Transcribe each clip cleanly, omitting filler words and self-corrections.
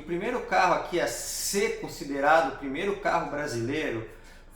primeiro carro aqui a ser considerado o primeiro carro brasileiro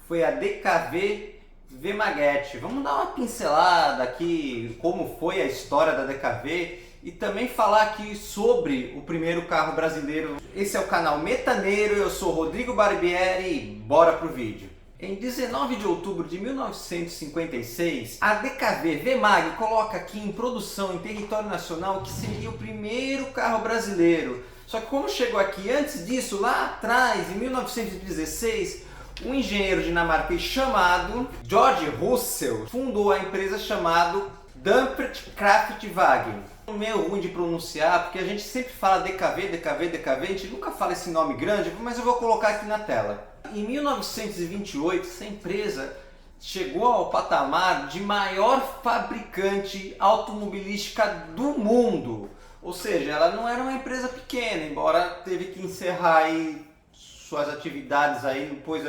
foi a DKV V-Maguete. Vamos dar uma pincelada aqui como foi a história da DKV e também falar aqui sobre o primeiro carro brasileiro. Esse é o canal Metaneiro, eu sou Rodrigo Barbieri e bora pro vídeo. Em 19 de outubro de 1956, a DKV V-Mag coloca aqui em produção em território nacional que seria o primeiro carro brasileiro. Só que como chegou aqui antes disso, lá atrás, em 1916, um engenheiro dinamarquês chamado George Russell fundou a empresa chamada Dampert Kraftwagen. É meio ruim de pronunciar, porque a gente sempre fala DKV, a gente nunca fala esse nome grande, mas eu vou colocar aqui na tela. Em 1928, essa empresa chegou ao patamar de maior fabricante automobilística do mundo. Ou seja, ela não era uma empresa pequena, embora teve que encerrar aí suas atividades aí, depois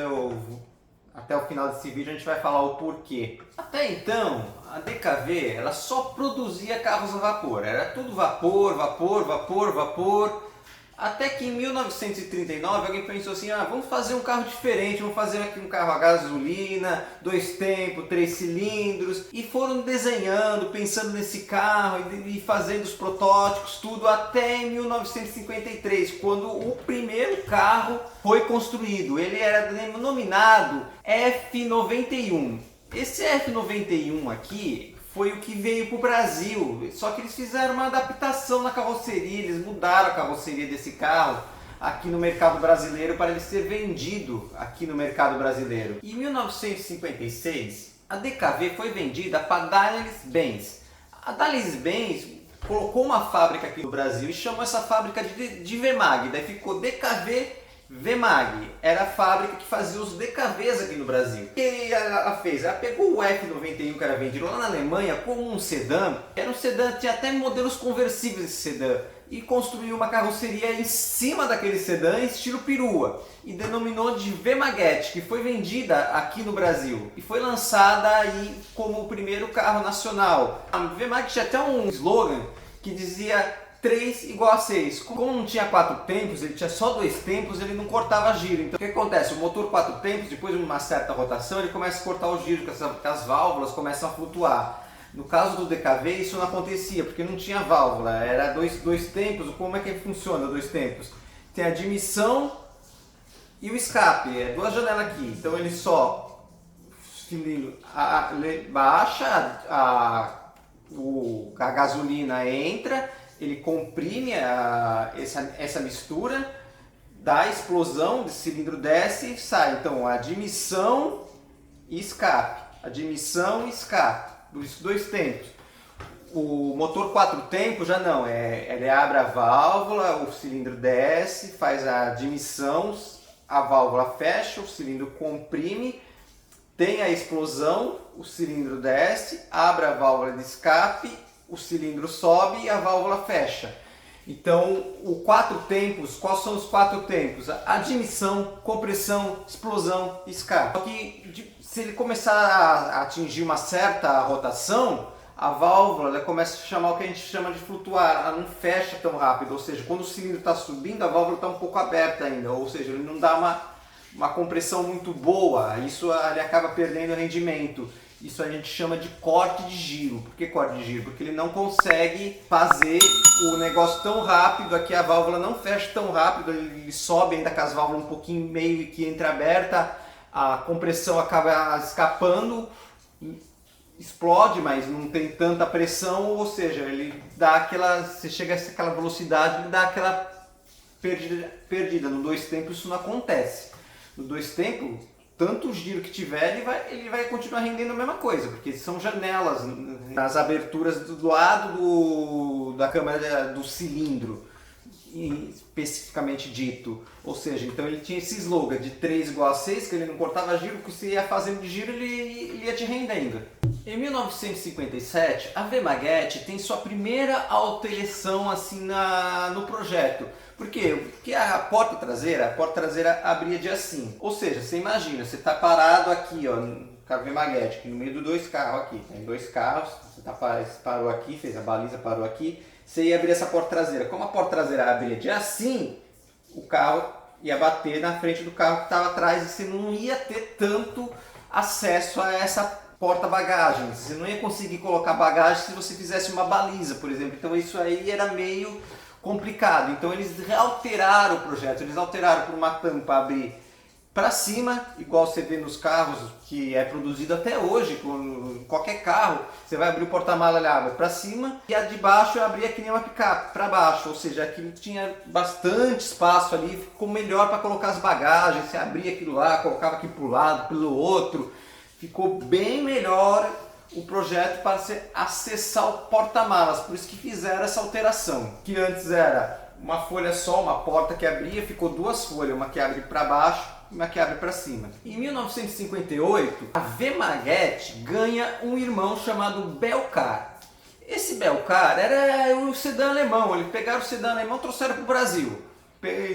até o final desse vídeo a gente vai falar o porquê. Até então, a DKV ela só produzia carros a vapor, era tudo vapor, vapor, vapor, vapor. Até que em 1939 alguém pensou assim, vamos fazer um carro diferente, vamos fazer aqui um carro a gasolina, 2 tempos, 3 cilindros. E foram desenhando, pensando nesse carro e fazendo os protótipos, tudo até em 1953, quando o primeiro carro foi construído. Ele era denominado F91. Esse F91 aqui foi o que veio para o Brasil, só que eles fizeram uma adaptação na carroceria, eles mudaram a carroceria desse carro aqui no mercado brasileiro para ele ser vendido aqui no mercado brasileiro. Em 1956, a DKV foi vendida para a Daimler-Benz. A Daimler-Benz colocou uma fábrica aqui no Brasil e chamou essa fábrica de V-Mag, daí ficou DKV V-Mag, era a fábrica que fazia os DKVs aqui no Brasil. O que ela fez? Ela pegou o F91 que era vendido lá na Alemanha como um sedã. Era um sedã, tinha até modelos conversíveis esse sedã. E construiu uma carroceria em cima daquele sedã, estilo perua. E denominou de V-Maguete, que foi vendida aqui no Brasil. E foi lançada aí como o primeiro carro nacional. A V-Mag tinha até um slogan que dizia 3 igual a 6. Como não tinha 4 tempos, ele tinha só 2 tempos, ele não cortava giro. Então o que acontece? O motor 4 tempos, depois de uma certa rotação, ele começa a cortar o giro, porque as válvulas começam a flutuar. No caso do DKV isso não acontecia, porque não tinha válvula, era dois tempos. Como é que funciona 2 tempos? Tem a admissão e o escape, é 2 janelas aqui. Então ele só baixa, a gasolina entra, ele comprime essa mistura, dá a explosão, o cilindro desce e sai. Então, admissão e escape. Admissão e escape. Os 2 tempos. O motor 4 tempos já não. Ele abre a válvula, o cilindro desce, faz a admissão, a válvula fecha, o cilindro comprime, tem a explosão, o cilindro desce, abre a válvula de escape, o cilindro sobe e a válvula fecha. Então, o 4 tempos, quais são os 4 tempos? Admissão, compressão, explosão e escape. Só que se ele começar a atingir uma certa rotação, a válvula ela começa a chamar o que a gente chama de flutuar, ela não fecha tão rápido, ou seja, quando o cilindro está subindo, a válvula está um pouco aberta ainda, ou seja, ele não dá uma compressão muito boa, isso ele acaba perdendo rendimento. Isso a gente chama de corte de giro. Por que corte de giro? Porque ele não consegue fazer o negócio tão rápido, aqui a válvula não fecha tão rápido, ele sobe ainda com as válvulas um pouquinho meio que entreaberta, a compressão acaba escapando, explode, mas não tem tanta pressão, ou seja, ele dá aquela, você chega a aquela velocidade, ele dá aquela perdida. No 2 tempos isso não acontece. No 2 tempos, tanto giro que tiver, ele vai continuar rendendo a mesma coisa, porque são janelas nas aberturas do lado da câmara do cilindro, especificamente dito. Ou seja, então ele tinha esse slogan de 3 igual a 6, que ele não cortava giro, que você ia fazendo de giro ele ia te rendendo. Em 1957, a V-Maguete tem sua primeira autoeleição assim no projeto. Por quê? Porque a porta traseira abria de assim. Ou seja, você imagina, você está parado aqui, ó, no carro V-Maguete, aqui no meio de 2 carros aqui. Tem 2 carros, você parou aqui, fez a baliza, parou aqui. Você ia abrir essa porta traseira. Como a porta traseira abria de assim, o carro ia bater na frente do carro que estava atrás e você não ia ter tanto acesso a essa porta-bagagens. Você não ia conseguir colocar bagagem se você fizesse uma baliza, por exemplo. Então isso aí era meio complicado. Então eles alteraram o projeto, eles alteraram por uma tampa abrir para cima, igual você vê nos carros, que é produzido até hoje, com qualquer carro, você vai abrir o porta-mala, ele abre para cima, e a de baixo eu abria que nem uma picape, para baixo, ou seja, aquilo tinha bastante espaço ali, ficou melhor para colocar as bagagens, você abria aquilo lá, colocava aqui para o lado, pelo outro, ficou bem melhor o projeto para você acessar o porta-malas, por isso que fizeram essa alteração, que antes era uma folha só, uma porta que abria, ficou duas folhas, uma que abre para baixo, uma que abre para cima. Em 1958, a Vemaguete ganha um irmão chamado Belcar. Esse Belcar era o sedã alemão, eles pegaram o sedã alemão e trouxeram para o Brasil.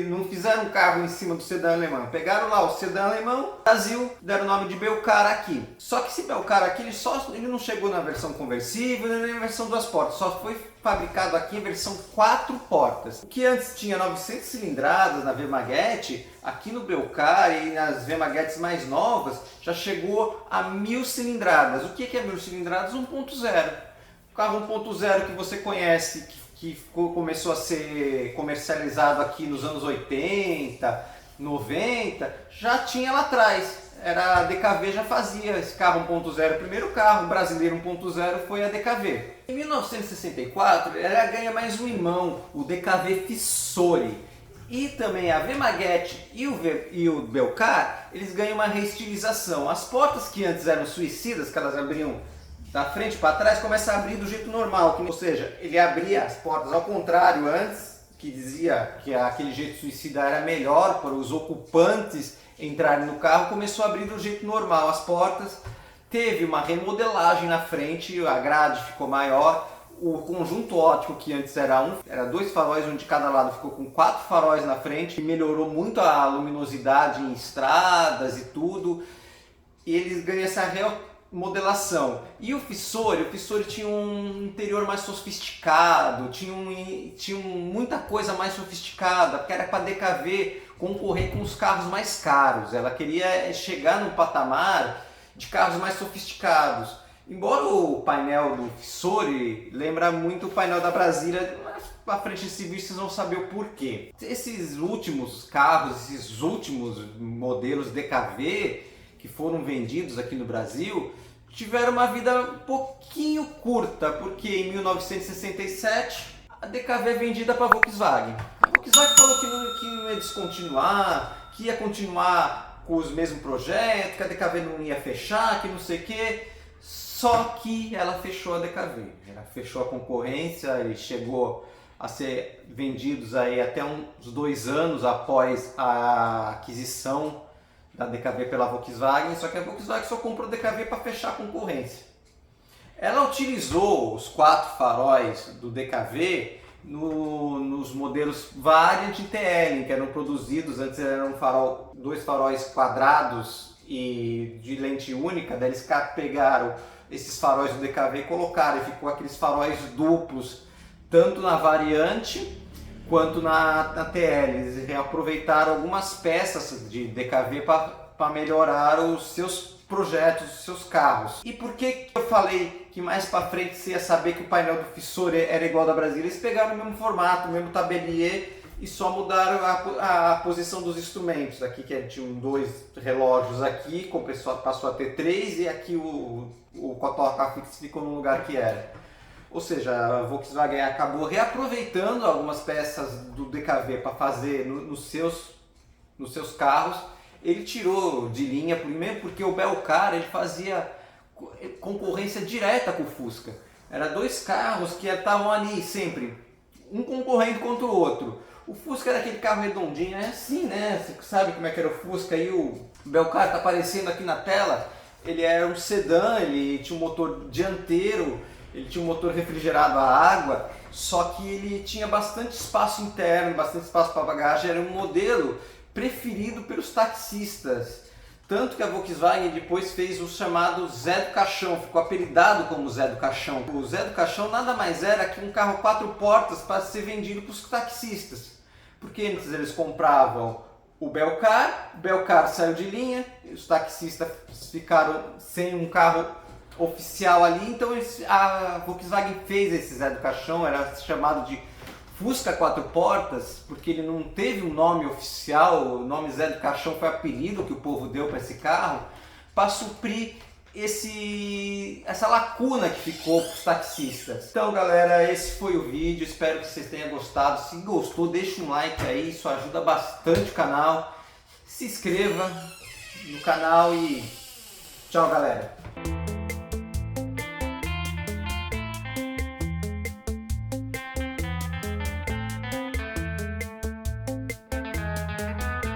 Não fizeram um carro em cima do sedã alemão, pegaram lá o sedã alemão, Brasil, deram o nome de Belcar aqui. Só que esse Belcar aqui, ele não chegou na versão conversível, nem na versão duas portas, só foi fabricado aqui em versão 4 portas. O que antes tinha 900 cilindradas na Vemaguete, aqui no Belcar e nas Vemaguetes mais novas, já chegou a 1000 cilindradas. O que é 1000 cilindradas? 1.0. O carro 1.0 que você conhece, que começou a ser comercializado aqui nos anos 80, 90, já tinha lá atrás. A DKV já fazia esse carro 1.0, o primeiro carro brasileiro 1.0 foi a DKV. Em 1964, ela ganha mais um irmão, o DKV Fissore. E também a Vemaguete e o Belcar, eles ganham uma reestilização. As portas que antes eram suicidas, que elas abriam da frente para trás, começa a abrir do jeito normal, ou seja, ele abria as portas ao contrário antes, que dizia que aquele jeito suicida era melhor para os ocupantes entrarem no carro, começou a abrir do jeito normal as portas, teve uma remodelagem na frente, a grade ficou maior, o conjunto óptico que antes era 2 faróis, um de cada lado, ficou com 4 faróis na frente, melhorou muito a luminosidade em estradas e tudo, e eles ganham essa modelação. E o Fissore tinha um interior mais sofisticado, tinha muita coisa mais sofisticada, porque era para a DKV concorrer com os carros mais caros. Ela queria chegar no patamar de carros mais sofisticados. Embora o painel do Fissore lembra muito o painel da Brasília, mas para frente esse vídeo vocês vão saber o porquê. Esses últimos carros, esses últimos modelos DKV que foram vendidos aqui no Brasil, tiveram uma vida um pouquinho curta, porque em 1967 a DKV é vendida para a Volkswagen. A Volkswagen falou que não ia descontinuar, que ia continuar com os mesmos projetos, que a DKV não ia fechar, que não sei o que. Só que ela fechou a DKV, ela fechou a concorrência e chegou a ser vendidos aí até uns 2 anos após a aquisição da DKV pela Volkswagen, só que a Volkswagen só comprou a DKV para fechar a concorrência. Ela utilizou os 4 faróis do DKV nos modelos Variant e TL, que eram produzidos, antes eram 2 faróis quadrados e de lente única, daí eles pegaram esses faróis do DKV e colocaram, e ficou aqueles faróis duplos, tanto na Variante quanto na TL. Eles reaproveitaram algumas peças de DKV para melhorar os seus projetos, os seus carros. E por que eu falei que mais para frente você ia saber que o painel do Fissore era igual ao da Brasília? Eles pegaram o mesmo formato, o mesmo tabelier e só mudaram a posição dos instrumentos. Aqui que tinham 2 relógios aqui, passou a ter 3 e aqui o cotoca fixo ficou no lugar que era. Ou seja, a Volkswagen acabou reaproveitando algumas peças do DKV para fazer nos seus carros. Ele tirou de linha, primeiro porque o Belcar ele fazia concorrência direta com o Fusca. Era 2 carros que estavam ali sempre, um concorrendo contra o outro. O Fusca era aquele carro redondinho, é assim, né? Você sabe como é que era o Fusca e o Belcar está aparecendo aqui na tela. Ele era um sedã, ele tinha um motor dianteiro, ele tinha um motor refrigerado a água, só que ele tinha bastante espaço interno, bastante espaço para bagagem, era um modelo preferido pelos taxistas. Tanto que a Volkswagen depois fez o chamado Zé do Caixão, ficou apelidado como Zé do Caixão. O Zé do Caixão nada mais era que um carro 4 portas para ser vendido para os taxistas. porque antes eles compravam o Belcar saiu de linha, os taxistas ficaram sem um carro oficial ali, então a Volkswagen fez esse Zé do Caixão, era chamado de Fusca 4 portas, porque ele não teve um nome oficial, o nome Zé do Caixão foi apelido que o povo deu para esse carro, para suprir essa lacuna que ficou para os taxistas. Então galera, esse foi o vídeo, espero que vocês tenham gostado. Se gostou, deixa um like aí, isso ajuda bastante o canal. Se inscreva no canal e tchau galera!